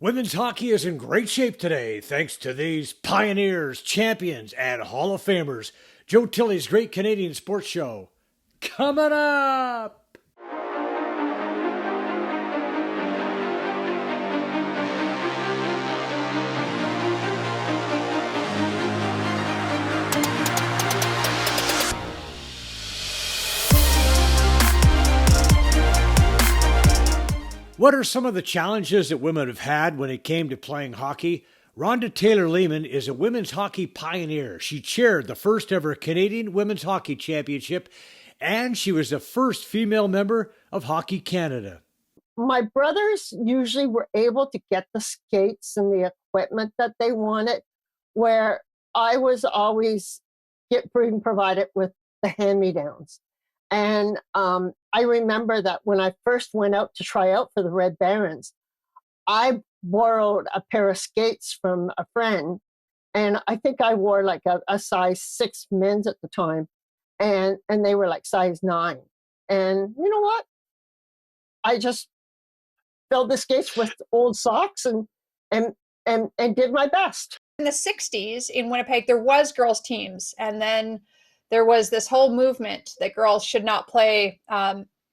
Women's hockey is in great shape today, thanks to these pioneers, champions, and Hall of Famers. Joe Tilley's Great Canadian Sports Show. Coming up! What are some of the challenges that women have had when it came to playing hockey? Rhonda Taylor Leeman is a women's hockey pioneer. She chaired the first ever Canadian Women's Hockey Championship, and she was the first female member of Hockey Canada. My brothers usually were able to get the skates and the equipment that they wanted, where I was always being provided with the hand-me-downs. And I remember that when I first went out to try out for the Red Barons, I borrowed a pair of skates from a friend, and I think I wore like a size 6 men's at the time, and they were like size 9. And you know what? I just filled the skates with old socks and did my best. In the 60s in Winnipeg, there was girls' teams, and then there was this whole movement that girls should not play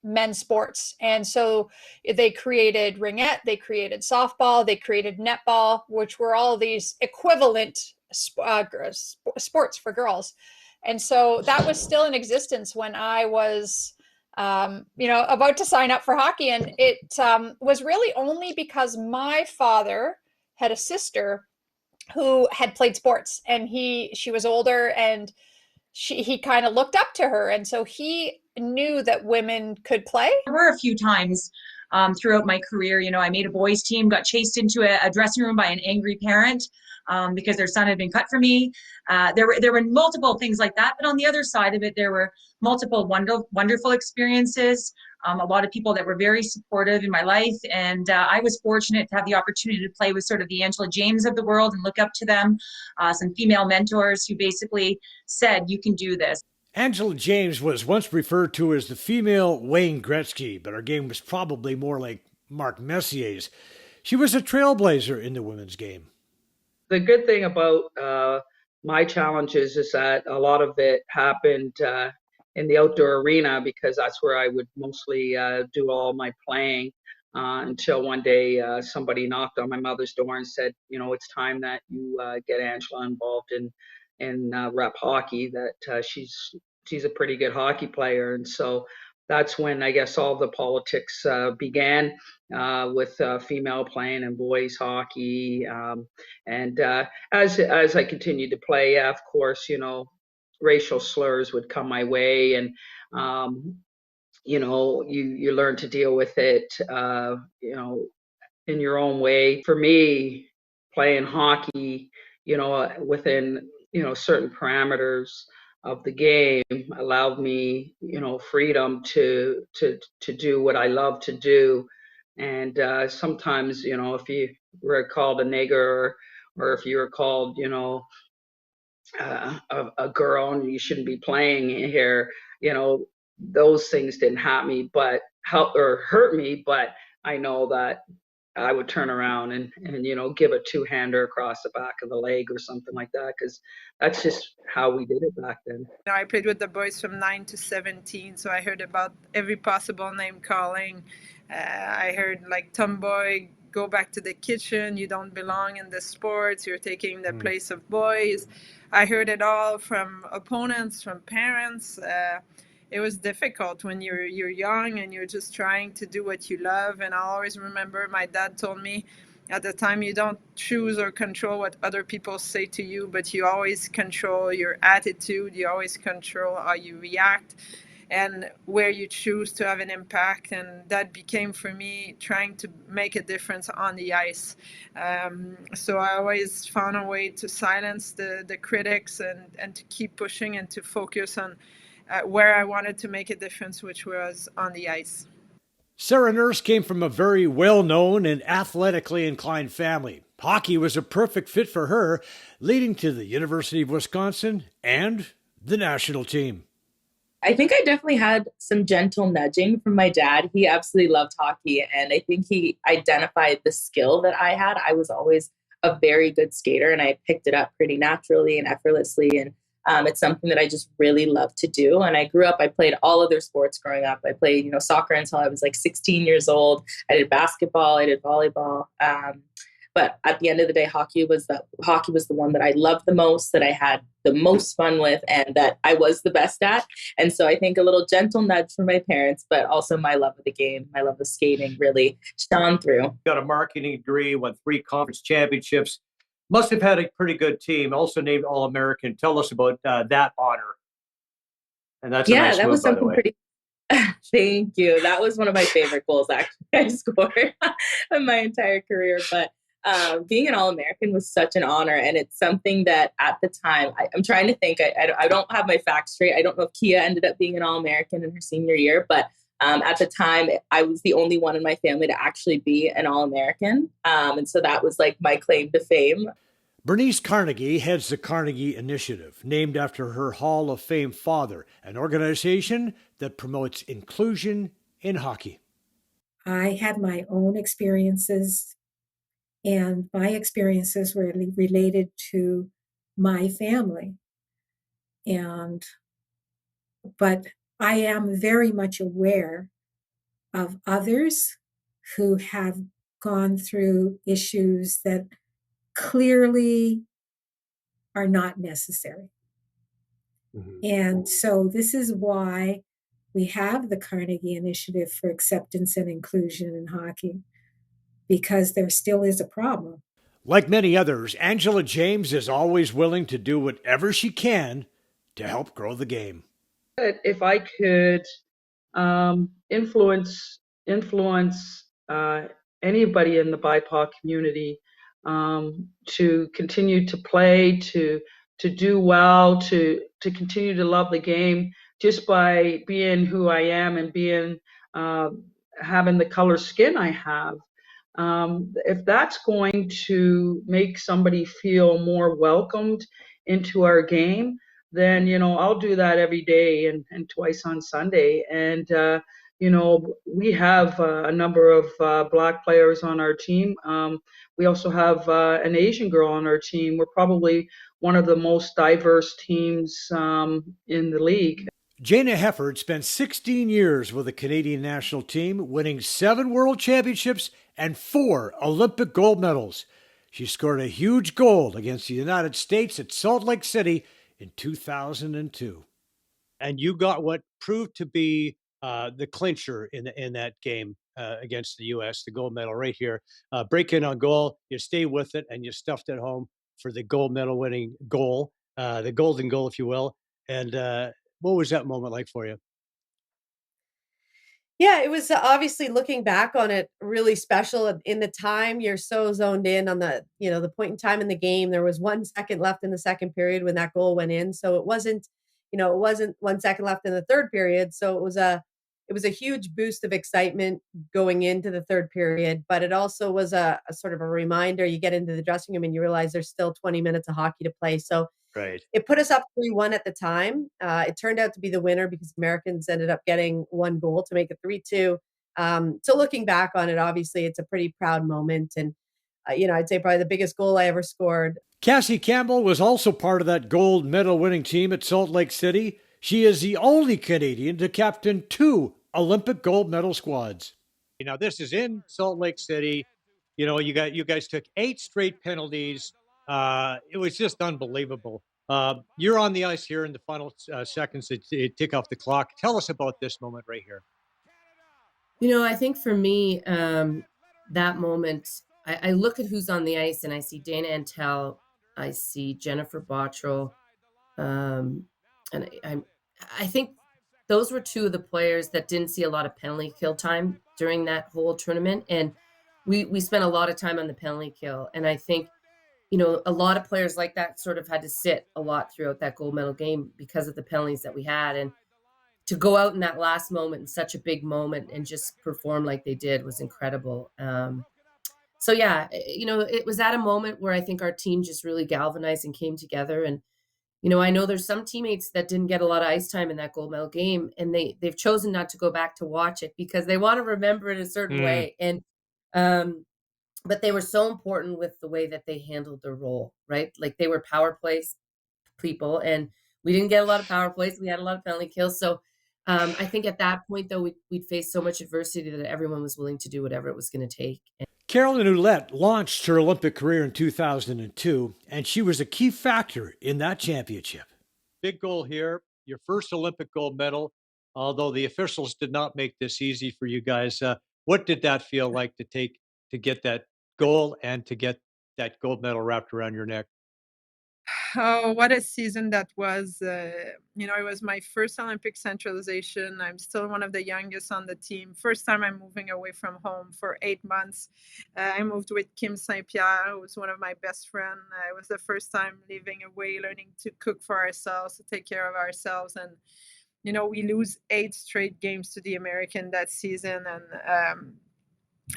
men's sports. And so they created ringette, they created softball, they created netball, which were all these equivalent sports for girls. And so that was still in existence when I was about to sign up for hockey. And it was really only because my father had a sister who had played sports, and she was older, and he kind of looked up to her. And so he knew that women could play. There were a few times throughout my career, I made a boys team, got chased into a dressing room by an angry parent because their son had been cut for me. There were multiple things like that. But on the other side of it, there were multiple wonderful experiences. A lot of people that were very supportive in my life. And I was fortunate to have the opportunity to play with sort of the Angela James of the world and look up to them. Some female mentors who basically said, you can do this. Angela James was once referred to as the female Wayne Gretzky, but her game was probably more like Mark Messier's. She was a trailblazer in the women's game. The good thing about my challenges is that a lot of it happened in the outdoor arena, because that's where I would mostly do all my playing until one day somebody knocked on my mother's door and said, it's time that you get Angela involved in rep hockey, that she's a pretty good hockey player. And so that's when I guess all the politics began with female playing and boys hockey. And as I continued to play, of course, racial slurs would come my way, and you learn to deal with it, in your own way. For me, playing hockey, within certain parameters of the game allowed me, freedom to do what I love to do. And sometimes, if you were called a nigger, or if you were called, a girl and you shouldn't be playing here, those things didn't hurt me, but I know that I would turn around and give a two-hander across the back of the leg or something like that, because that's just how we did it back then. I played with the boys from 9 to 17, so I heard about every possible name calling. I heard like tomboy, go back to the kitchen, you don't belong in the sports, you're taking the place of boys. I heard it all from opponents, from parents. It was difficult when you're young and you're just trying to do what you love. And I always remember my dad told me at the time, you don't choose or control what other people say to you, but you always control your attitude, you always control how you react and where you choose to have an impact. And that became for me trying to make a difference on the ice. So I always found a way to silence the critics and to keep pushing and to focus on where I wanted to make a difference, which was on the ice. Sarah Nurse came from a very well-known and athletically inclined family. Hockey was a perfect fit for her, leading to the University of Wisconsin and the national team. I think I definitely had some gentle nudging from my dad. He absolutely loved hockey, and I think he identified the skill that I had. I was always a very good skater, and I picked it up pretty naturally and effortlessly. And it's something that I just really love to do. And I grew up, I played all other sports growing up. I played, soccer until I was like 16 years old. I did basketball, I did volleyball. But at the end of the day, hockey was the one that I loved the most, that I had the most fun with, and that I was the best at. And so I think a little gentle nudge from my parents, but also my love of the game, my love of skating really shone through. Got a marketing degree, won 3 conference championships. Must have had a pretty good team. Also named All-American. Tell us about that honor. And that's a nice that move, was by the something way. pretty. Thank you. That was one of my favorite goals, actually, I scored in my entire career. But being an All-American was such an honor. And it's something that at the time, I'm trying to think, I don't have my facts straight. I don't know if Kia ended up being an All-American in her senior year, but at the time, I was the only one in my family to actually be an All-American. And so that was like my claim to fame. Bernice Carnegie heads the Carnegie Initiative, named after her Hall of Fame father, an organization that promotes inclusion in hockey. I had my own experiences, and my experiences were related to my family. But I am very much aware of others who have gone through issues that clearly are not necessary. Mm-hmm. And so this is why we have the Carnegie Initiative for Acceptance and Inclusion in Hockey, because there still is a problem. Like many others, Angela James is always willing to do whatever she can to help grow the game. If I could influence anybody in the BIPOC community to continue to play, to do well, to continue to love the game, just by being who I am and being having the color skin I have. If that's going to make somebody feel more welcomed into our game, then I'll do that every day and twice on Sunday. And we have a number of Black players on our team. We also have an Asian girl on our team. We're probably one of the most diverse teams in the league. Jayna Hefford spent 16 years with the Canadian national team, winning 7 world championships and 4 Olympic gold medals. She scored a huge goal against the United States at Salt Lake City in 2002. And you got what proved to be the clincher in that game against the U.S., the gold medal right here. Break in on goal, you stay with it, and you stuffed it home for the gold medal winning goal, the golden goal, if you will. And what was that moment like for you? Yeah, it was obviously, looking back on it, really special. In the time, you're so zoned in on the point in time in the game. There was 1 second left in the second period when that goal went in. So it wasn't 1 second left in the third period. So it was a huge boost of excitement going into the third period. But it also was a sort of a reminder. You get into the dressing room and you realize there's still 20 minutes of hockey to play. So right. It put us up 3-1 at the time. It turned out to be the winner because Americans ended up getting 1 goal to make it 3-2. So looking back on it, obviously, it's a pretty proud moment. And, I'd say probably the biggest goal I ever scored. Cassie Campbell was also part of that gold medal winning team at Salt Lake City. She is the only Canadian to captain 2 Olympic gold medal squads. Now, this is in Salt Lake City. You guys took 8 straight penalties. It was just unbelievable. You're on the ice here in the final seconds to tick off the clock. Tell us about this moment right here. I think for me, that moment, I look at who's on the ice and I see Dana Antel, I see Jennifer Bottrell, and I think those were 2 of the players that didn't see a lot of penalty kill time during that whole tournament. And we spent a lot of time on the penalty kill. And I think, a lot of players like that sort of had to sit a lot throughout that gold medal game because of the penalties that we had. And to go out in that last moment, in such a big moment, and just perform like they did was incredible. So yeah, it was at a moment where I think our team just really galvanized and came together. And I know there's some teammates that didn't get a lot of ice time in that gold medal game, and they've chosen not to go back to watch it because they want to remember it a certain way. And but they were so important with the way that they handled their role, right? Like they were power plays people, and we didn't get a lot of power plays. We had a lot of penalty kills. So I think at that point, though, we'd faced so much adversity that everyone was willing to do whatever it was going to take. Carolyn Ouellette launched her Olympic career in 2002, and she was a key factor in that championship. Big goal here, your first Olympic gold medal, although the officials did not make this easy for you guys. What did that feel like to get that goal and to get that gold medal wrapped around your neck? Oh, what a season that was. It was my first Olympic centralization. I'm still one of the youngest on the team. First time I'm moving away from home for 8 months. I moved with Kim St. Pierre, who was one of my best friends. It was the first time living away, learning to cook for ourselves, to take care of ourselves. And, we lose 8 straight games to the American that season. And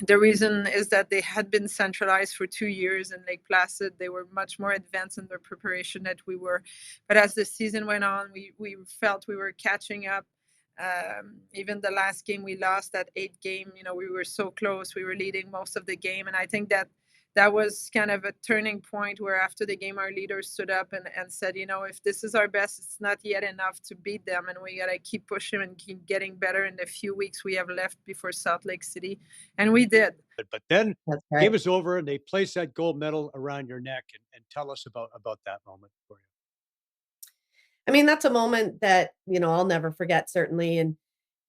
the reason is that they had been centralized for 2 years in Lake Placid. They were much more advanced in their preparation than we were. But as the season went on, we felt we were catching up. Even the last game we lost, that 8th game, we were so close. We were leading most of the game. And I think that was kind of a turning point where after the game, our leaders stood up and said, if this is our best, it's not yet enough to beat them. And we got to keep pushing and keep getting better in the few weeks we have left before Salt Lake City. And we did. But then That's right. game was over and they placed that gold medal around your neck. And tell us about that moment for you. I mean, that's a moment that, I'll never forget, certainly. And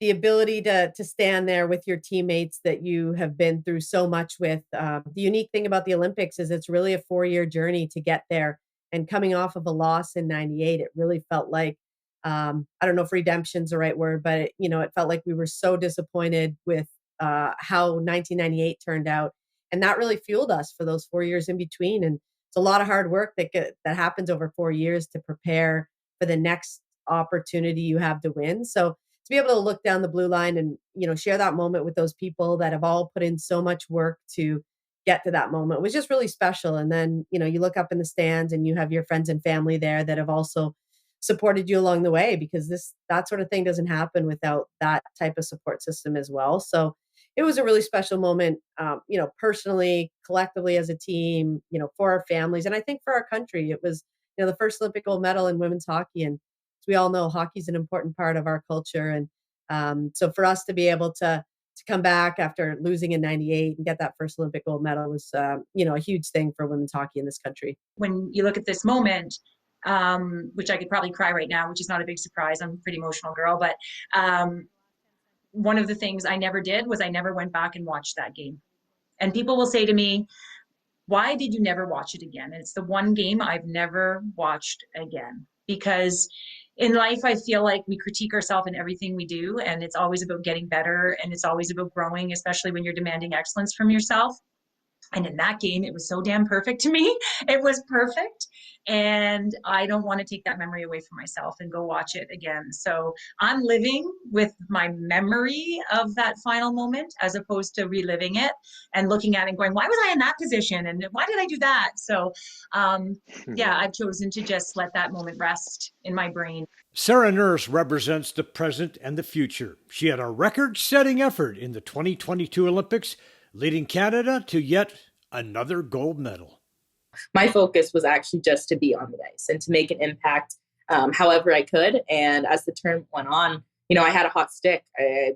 the ability to stand there with your teammates that you have been through so much with. The unique thing about the Olympics is it's really a 4-year journey to get there. And coming off of a loss in 98, it really felt like, I don't know if redemption's the right word, but it felt like we were so disappointed with how 1998 turned out. And that really fueled us for those 4 years in between. And it's a lot of hard work that happens over 4 years to prepare for the next opportunity you have to win. So to be able to look down the blue line and, share that moment with those people that have all put in so much work to get to that moment was just really special. And then, you look up in the stands and you have your friends and family there that have also supported you along the way, because that sort of thing doesn't happen without that type of support system as well. So it was a really special moment, personally, collectively as a team, for our families. And I think for our country, it was, the first Olympic gold medal in women's hockey. And as we all know, hockey is an important part of our culture. And so for us to be able to come back after losing in 98 and get that first Olympic gold medal was, a huge thing for women's hockey in this country. When you look at this moment, which I could probably cry right now, which is not a big surprise. I'm a pretty emotional girl, but one of the things I never did was I never went back and watched that game. And people will say to me, why did you never watch it again? And it's the one game I've never watched again, because in life, I feel like we critique ourselves in everything we do, and it's always about getting better, and it's always about growing, especially when you're demanding excellence from yourself. And in that game, it was so damn perfect to me. It was perfect. And I don't want to take that memory away from myself and go watch it again. So I'm living with my memory of that final moment as opposed to reliving it and looking at it and going, why was I in that position? And why did I do that? So I've chosen to just let that moment rest in my brain. Sarah Nurse represents the present and the future. She had a record-setting effort in the 2022 Olympics, leading Canada to yet another gold medal. My focus was actually just to be on the ice and to make an impact however I could. And as the tournament went on, I had a hot stick.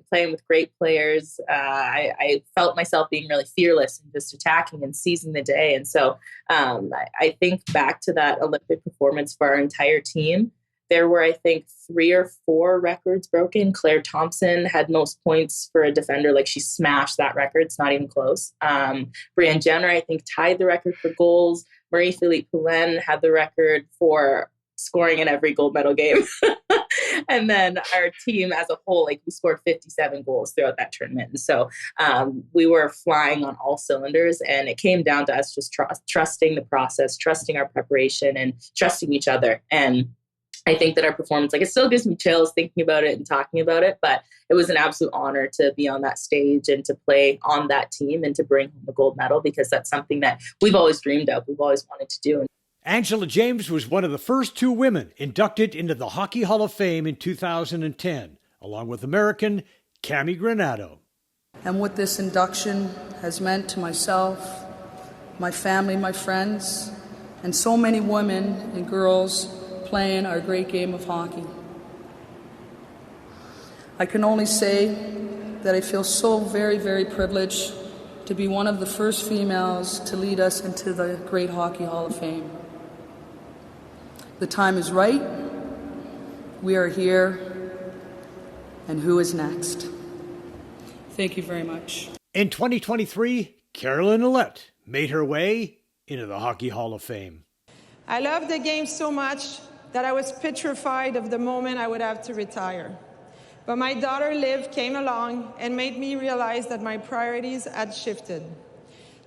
Playing with great players. I felt myself being really fearless and just attacking and seizing the day. And so I think back to that Olympic performance for our entire team. There were, I think, 3 or 4 records broken. Claire Thompson had most points for a defender. Like, she smashed that record. It's not even close. Brianne Jenner, I think, tied the record for goals. Marie-Philippe Poulin had the record for scoring in every gold medal game. And then our team as a whole, we scored 57 goals throughout that tournament. And so we were flying on all cylinders, and it came down to us just trusting the process, trusting our preparation, and trusting each other. And I think that our performance, it still gives me chills thinking about it and talking about it, but it was an absolute honor to be on that stage and to play on that team and to bring home the gold medal, because that's something that we've always dreamed of. We've always wanted to do. Angela James was one of the first two women inducted into the Hockey Hall of Fame in 2010, along with American Cami Granado. And what this induction has meant to myself, my family, my friends, and so many women and girls playing our great game of hockey. I can only say that I feel so very, very privileged to be one of the first females to lead us into the Great Hockey Hall of Fame. The time is right. We are here. And who is next? Thank you very much. In 2023, Carolyn Ouellette made her way into the Hockey Hall of Fame. I loved the game so much that I was petrified of the moment I would have to retire. But my daughter Liv came along and made me realize that my priorities had shifted.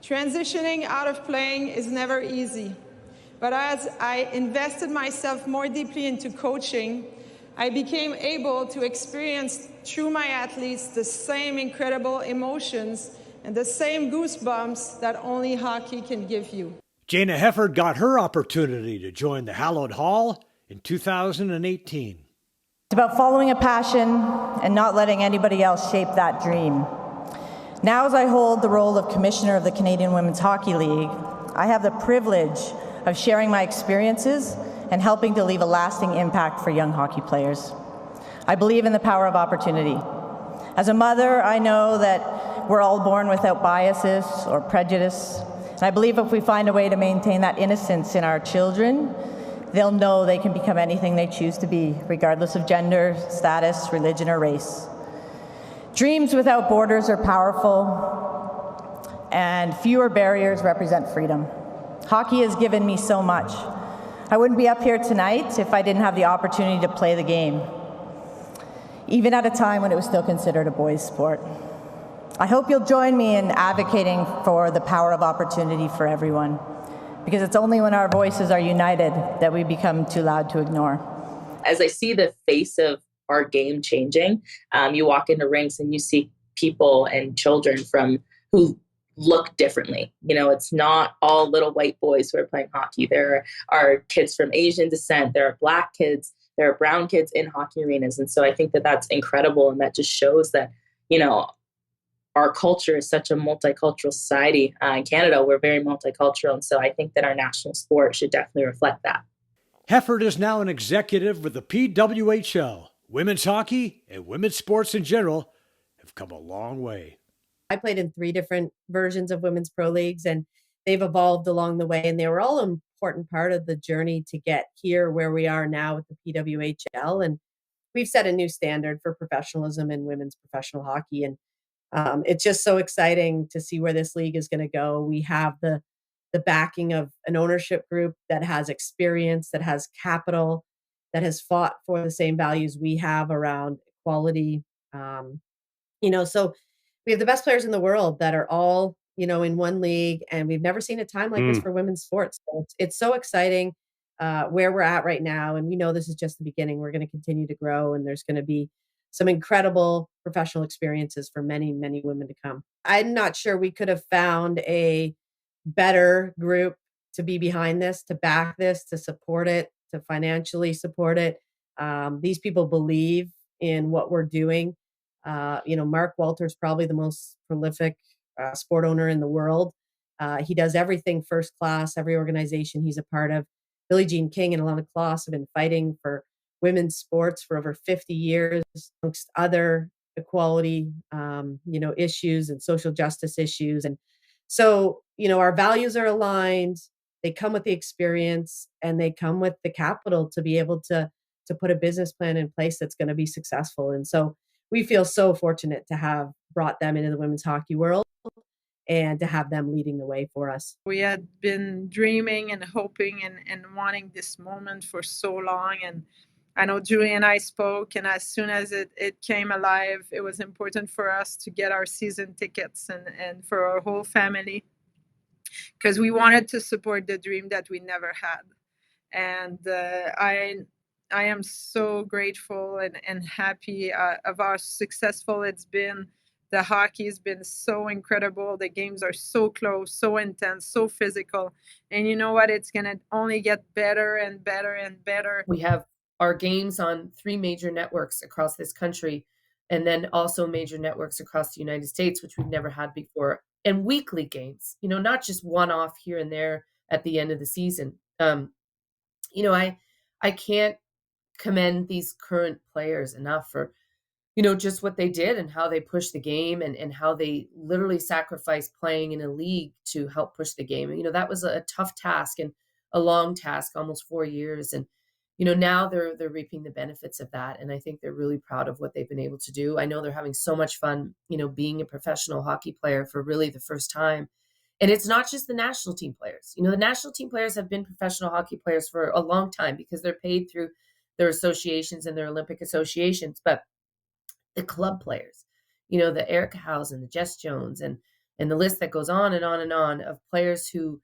Transitioning out of playing is never easy, but as I invested myself more deeply into coaching, I became able to experience through my athletes the same incredible emotions and the same goosebumps that only hockey can give you. Jayna Hefford got her opportunity to join the Hallowed Hall in 2018. It's about following a passion and not letting anybody else shape that dream. Now, as I hold the role of Commissioner of the Canadian Women's Hockey League, I have the privilege of sharing my experiences and helping to leave a lasting impact for young hockey players. I believe in the power of opportunity. As a mother, I know that we're all born without biases or prejudice, and I believe if we find a way to maintain that innocence in our children, they'll know they can become anything they choose to be, regardless of gender, status, religion, or race. Dreams without borders are powerful, and fewer barriers represent freedom. Hockey has given me so much. I wouldn't be up here tonight if I didn't have the opportunity to play the game, even at a time when it was still considered a boys' sport. I hope you'll join me in advocating for the power of opportunity for everyone, because it's only when our voices are united that we become too loud to ignore. As I see the face of our game changing, you walk into rinks and you see people and children who look differently. You know, it's not all little white boys who are playing hockey. There are kids from Asian descent. There are Black kids. There are brown kids in hockey arenas. And so I think that that's incredible. And that just shows that, you know, our culture is such a multicultural society. In Canada, we're very multicultural. And so I think that our national sport should definitely reflect that. Hefford is now an executive with the PWHL. Women's hockey and women's sports in general have come a long way. I played in 3 different versions of women's pro leagues, and they've evolved along the way. And they were all an important part of the journey to get here where we are now with the PWHL. And we've set a new standard for professionalism in women's professional hockey. And it's just so exciting to see where this league is going to go. We have the backing of an ownership group that has experience, that has capital, that has fought for the same values we have around equality. So we have the best players in the world that are all, in one league, and we've never seen a time like this for women's sports. So it's so exciting where we're at right now. And we know this is just the beginning. We're going to continue to grow, and there's going to be some incredible professional experiences for many, many women to come. I'm not sure we could have found a better group to be behind this, to back this, to support it, to financially support it. These people believe in what we're doing. Mark Walter's probably the most prolific sport owner in the world. He does everything first class, every organization he's a part of. Billie Jean King and Alana Kloss have been fighting for women's sports for over 50 years, amongst other equality, issues and social justice issues. And so, our values are aligned. They come with the experience, and they come with the capital to be able to put a business plan in place that's going to be successful. And so we feel so fortunate to have brought them into the women's hockey world and to have them leading the way for us. We had been dreaming and hoping and wanting this moment for so long. And I know Julie and I spoke, and as soon as it came alive, it was important for us to get our season tickets and for our whole family, because we wanted to support the dream that we never had. And I am so grateful and happy of how successful it's been, The hockey has been so incredible. The games are so close, so intense, so physical. And you know what? It's going to only get better and better and better. We have our games on 3 major networks across this country, and then also major networks across the United States, which we've never had before, and weekly games, not just one-off here and there at the end of the season. I can't commend these current players enough for just what they did and how they pushed the game, and how they literally sacrificed playing in a league to help push the game. And, that was a tough task and a long task, almost 4 years. And, now they're reaping the benefits of that. And I think they're really proud of what they've been able to do. I know they're having so much fun, being a professional hockey player for really the first time. And it's not just the national team players. The national team players have been professional hockey players for a long time because they're paid through their associations and their Olympic associations. But the club players, the Erica Howes and the Jess Jones and the list that goes on and on and on of players who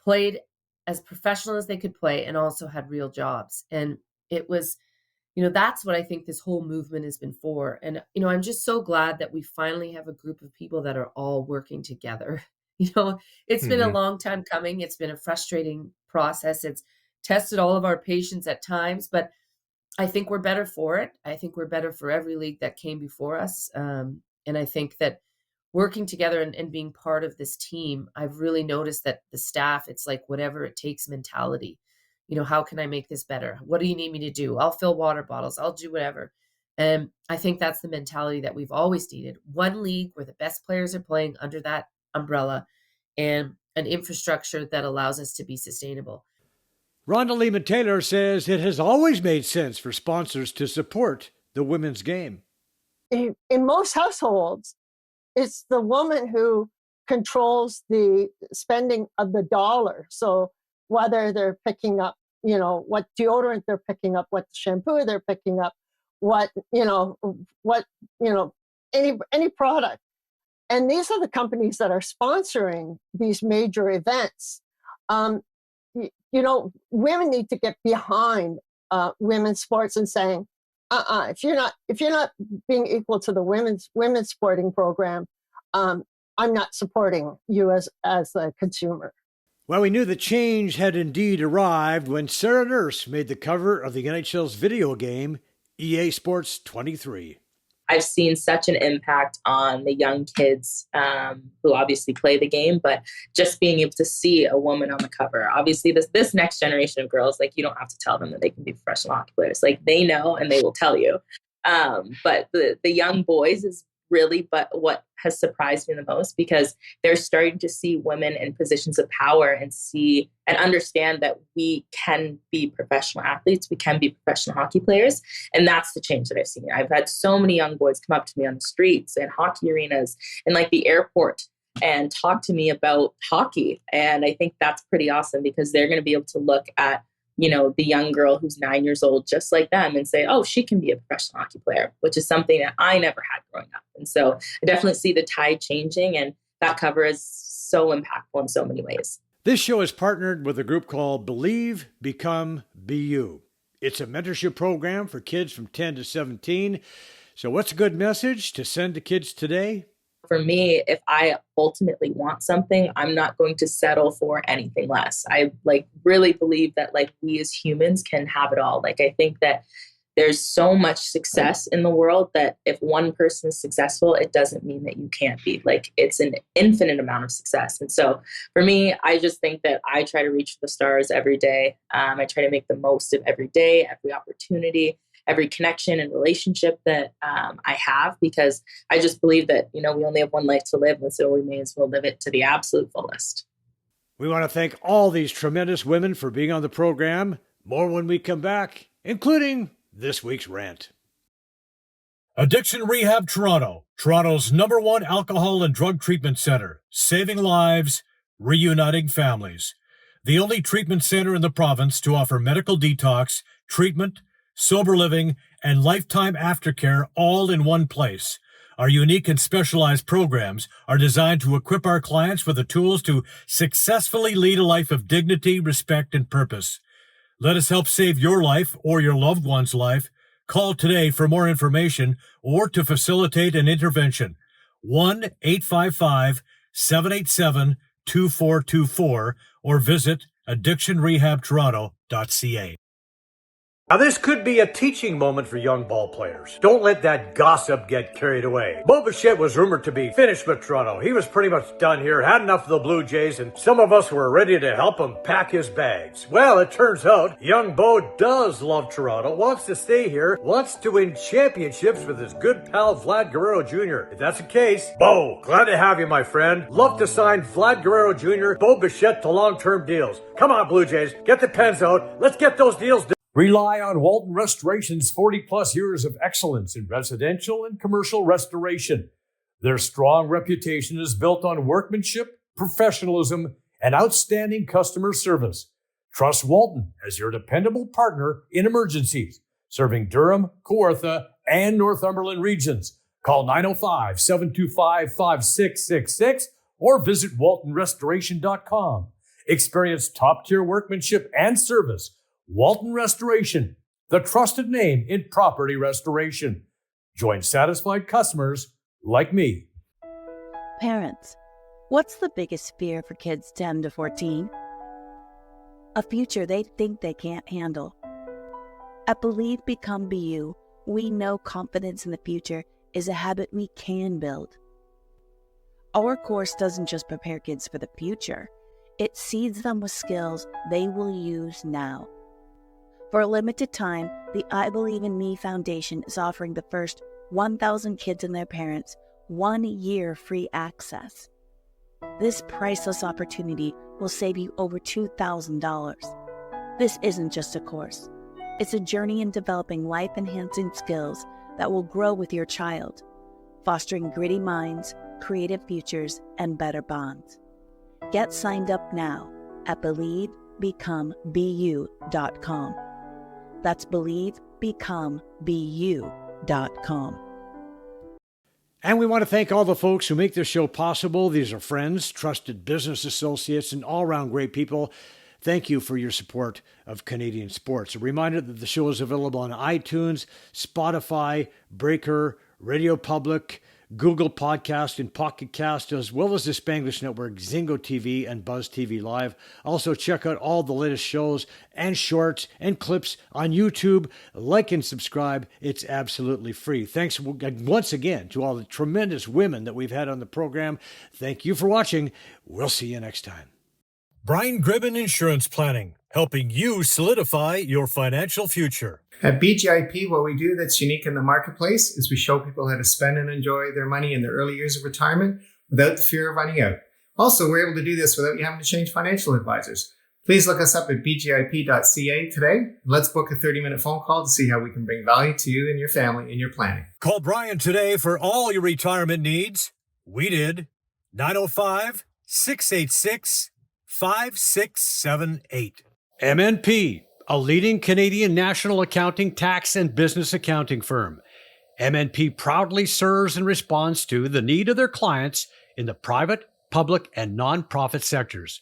played as professional as they could play and also had real jobs. And it was, that's what I think this whole movement has been for. And, I'm just so glad that we finally have a group of people that are all working together. It's been a long time coming. It's been a frustrating process. It's tested all of our patience at times, but I think we're better for it. I think we're better for every league that came before us. And I think that working together and being part of this team, I've really noticed that the staff, it's like whatever it takes mentality. How can I make this better? What do you need me to do? I'll fill water bottles. I'll do whatever. And I think that's the mentality that we've always needed. One league where the best players are playing under that umbrella, and an infrastructure that allows us to be sustainable. Rhonda Leeman Taylor says it has always made sense for sponsors to support the women's game. In most households, it's the woman who controls the spending of the dollar. So whether they're picking up, what deodorant they're picking up, what shampoo they're picking up, any product. And these are the companies that are sponsoring these major events. Women need to get behind women's sports and saying, if you're not being equal to the women's sporting program, I'm not supporting you as a consumer. Well, we knew the change had indeed arrived when Sarah Nurse made the cover of the NHL's video game, EA Sports 23. I've seen such an impact on the young kids who obviously play the game, but just being able to see a woman on the cover. Obviously, this next generation of girls, you don't have to tell them that they can be professional hockey players. They know and they will tell you. But the young boys is really what has surprised me the most, because they're starting to see women in positions of power and see and understand that we can be professional athletes, we can be professional hockey players. And that's the change that I've seen. I've had so many young boys come up to me on the streets and hockey arenas and the airport and talk to me about hockey. And I think that's pretty awesome, because they're going to be able to look at the young girl who's 9 years old, just like them, and say, oh, she can be a professional hockey player, which is something that I never had growing up. And so I definitely see the tide changing, and that cover is so impactful in so many ways. This show is partnered with a group called Believe, Become, Be You. It's a mentorship program for kids from 10 to 17. So what's a good message to send to kids today? For me, if I ultimately want something, I'm not going to settle for anything less. I really believe that we as humans can have it all. I think that there's so much success in the world that if one person is successful, it doesn't mean that you can't be. It's an infinite amount of success. And so for me, I just think that I try to reach for the stars every day. I try to make the most of every day, every opportunity, every connection and relationship that I have, because I just believe that, we only have one life to live, and so we may as well live it to the absolute fullest. We want to thank all these tremendous women for being on the program. More when we come back, including this week's rant. Addiction Rehab Toronto, Toronto's #1 alcohol and drug treatment center, saving lives, reuniting families. The only treatment center in the province to offer medical detox, treatment, sober living, and lifetime aftercare all in one place. Our unique and specialized programs are designed to equip our clients with the tools to successfully lead a life of dignity, respect, and purpose. Let us help save your life or your loved one's life. Call today for more information or to facilitate an intervention. 1-855-787-2424 or visit addictionrehabtoronto.ca. Now, this could be a teaching moment for young ball players. Don't let that gossip get carried away. Bo Bichette was rumored to be finished with Toronto. He was pretty much done here, had enough of the Blue Jays, and some of us were ready to help him pack his bags. Well, it turns out young Bo does love Toronto, wants to stay here, wants to win championships with his good pal Vlad Guerrero Jr. If that's the case, Bo, glad to have you, my friend. Love to sign Vlad Guerrero Jr., Bo Bichette to long-term deals. Come on, Blue Jays, get the pens out. Let's get those deals done. Rely on Walton Restoration's 40-plus years of excellence in residential and commercial restoration. Their strong reputation is built on workmanship, professionalism, and outstanding customer service. Trust Walton as your dependable partner in emergencies, serving Durham, Kawartha, and Northumberland regions. Call 905-725-5666 or visit waltonrestoration.com. Experience top-tier workmanship and service. Walton Restoration, the trusted name in property restoration. Join satisfied customers like me. Parents, what's the biggest fear for kids 10 to 14? A future they think they can't handle. At Believe, Become, Be You, we know confidence in the future is a habit we can build. Our course doesn't just prepare kids for the future, it seeds them with skills they will use now. For a limited time, the I Believe in Me Foundation is offering the first 1,000 kids and their parents 1 year free access. This priceless opportunity will save you over $2,000. This isn't just a course. It's a journey in developing life-enhancing skills that will grow with your child, fostering gritty minds, creative futures, and better bonds. Get signed up now at BelieveBecomeBeYou.com. That's BelieveBecomeBeYou.com. And we want to thank all the folks who make this show possible. These are friends, trusted business associates, and all-around great people. Thank you for your support of Canadian sports. A reminder that the show is available on iTunes, Spotify, Breaker, Radio Public, Google Podcast, and Pocket Cast, as well as the Spanglish Network, Zingo TV, and Buzz TV Live. Also, check out all the latest shows and shorts and clips on YouTube. Like and subscribe. It's absolutely free. Thanks once again to all the tremendous women that we've had on the program. Thank you for watching. We'll see you next time. Brian Gribben Insurance Planning, helping you solidify your financial future. At BGIP, what we do that's unique in the marketplace is we show people how to spend and enjoy their money in the early years of retirement without the fear of running out. Also, we're able to do this without you having to change financial advisors. Please look us up at bgip.ca today. And let's book a 30-minute phone call to see how we can bring value to you and your family in your planning. Call Brian today for all your retirement needs. We did. 905-686-5678. MNP, a leading Canadian national accounting, tax, and business accounting firm. MNP proudly serves and responds to the need of their clients in the private, public, and nonprofit sectors.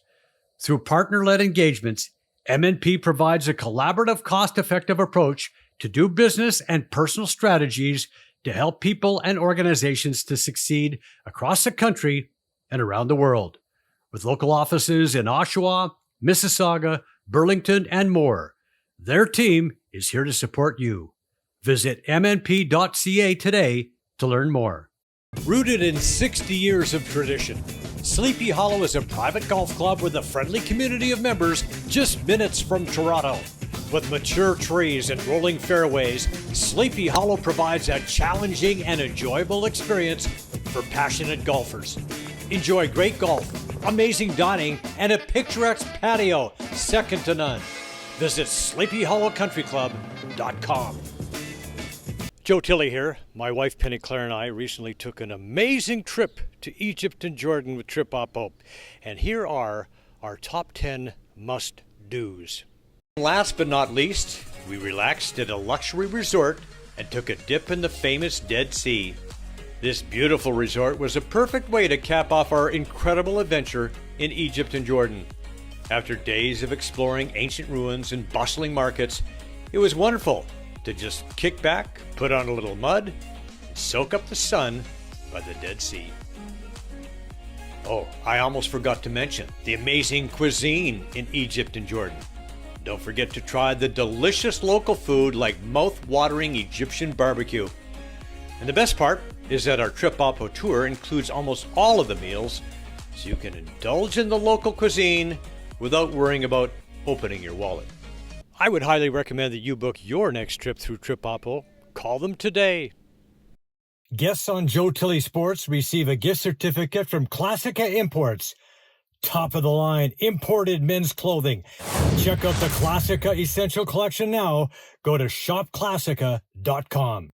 Through partner-led engagements, MNP provides a collaborative, cost-effective approach to do business and personal strategies to help people and organizations to succeed across the country and around the world. With local offices in Oshawa, Mississauga, Burlington, and more, their team is here to support you. Visit mnp.ca today to learn more. Rooted in 60 years of tradition, Sleepy Hollow is a private golf club with a friendly community of members just minutes from Toronto. With mature trees and rolling fairways, Sleepy Hollow provides a challenging and enjoyable experience for passionate golfers. Enjoy great golf, amazing dining, and a picturesque patio second to none. Visit sleepyhollowcountryclub.com. Joe Tilley here. My wife Penny Claire and I recently took an amazing trip to Egypt and Jordan with Trip Oppo. And here are our top 10 must-dos. Last but not least, we relaxed at a luxury resort and took a dip in the famous Dead Sea. This beautiful resort was a perfect way to cap off our incredible adventure in Egypt and Jordan. After days of exploring ancient ruins and bustling markets, it was wonderful to just kick back, put on a little mud, and soak up the sun by the Dead Sea. Oh, I almost forgot to mention the amazing cuisine in Egypt and Jordan. Don't forget to try the delicious local food like mouth-watering Egyptian barbecue. And the best part is that our Trip Oppo tour includes almost all of the meals, so you can indulge in the local cuisine without worrying about opening your wallet. I would highly recommend that you book your next trip through Trip Oppo. Call them today. Guests on Joe Tilley Sports receive a gift certificate from Classica Imports. Top of the line imported men's clothing. Check out the Classica Essential Collection now. Go to shopclassica.com.